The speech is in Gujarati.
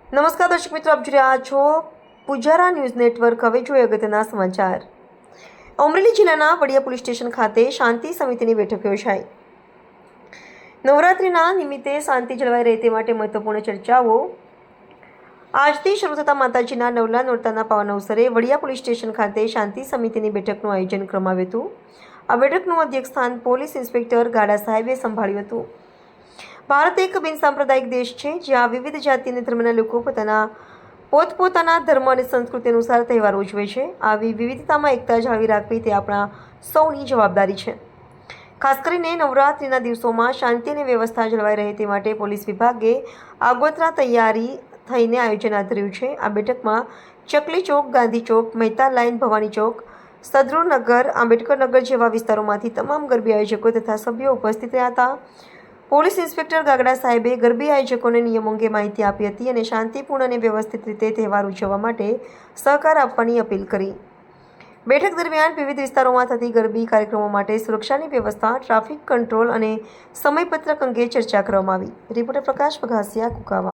નમસ્કાર દર્શક મિત્રો, આપ જોઈ રહ્યા છો પુજારા ન્યૂઝ નેટવર્ક। હવે જોઈએ અગત્યના સમાચાર। અમરેલી જિલ્લાના વડિયા પોલીસ સ્ટેશન ખાતે શાંતિ સમિતિની બેઠક યોજાઈ। નવરાત્રિના નિમિત્તે શાંતિ જળવાઈ રહે તે માટે મહત્વપૂર્ણ ચર્ચાઓ આજથી શરૂ થતા માતાજીના નવલા નોરતાના પાવન અવસરે વડિયા પોલીસ સ્ટેશન ખાતે શાંતિ સમિતિની બેઠકનું આયોજન કરવામાં આવ્યું હતું। આ બેઠકનું અધ્યક્ષસ્થાન પોલીસ ઇન્સ્પેક્ટર ગાડા સાહેબે સંભાળ્યું હતું। ભારત એક બિનસાંપ્રદાયિક દેશ છે, જ્યાં વિવિધ જાતિ અને ધર્મના લોકો પોતપોતાના ધર્મ અને સંસ્કૃતિ અનુસાર તહેવારો ઉજવે છે। આવી વિવિધતામાં એકતા જાળવી રાખવી તે આપણા સૌની જવાબદારી છે। ખાસ કરીને નવરાત્રિના દિવસોમાં શાંતિ અને વ્યવસ્થા જળવાઈ રહે તે માટે પોલીસ વિભાગે આગોતરા તૈયારી થઈને આયોજન હાથ ધર્યું છે। આ બેઠકમાં ચકલી ચોક, ગાંધી ચોક, મહેતા લાઇન, ભવાની ચોક, સદરુનગર, આંબેડકરનગર જેવા વિસ્તારોમાંથી તમામ ગરબી આયોજકો તથા સભ્યો ઉપસ્થિત રહ્યા હતા। પોલીસ ઇન્સ્પેક્ટર ગાગડા સાહેબે ગરબી આયોજકોને નિયમો અંગે માહિતી આપી હતી અને શાંતિપૂર્ણ અને વ્યવસ્થિત રીતે તહેવાર ઉજવવા માટે સહકાર આપવાની અપીલ કરી। બેઠક દરમિયાન વિવિધ વિસ્તારોમાં થતી ગરબી કાર્યક્રમો માટે સુરક્ષાની વ્યવસ્થા, ટ્રાફિક કંટ્રોલ અને સમયપત્રક અંગે ચર્ચા કરવામાં આવી। રિપોર્ટર પ્રકાશ બઘાસિયા, કુકાવા।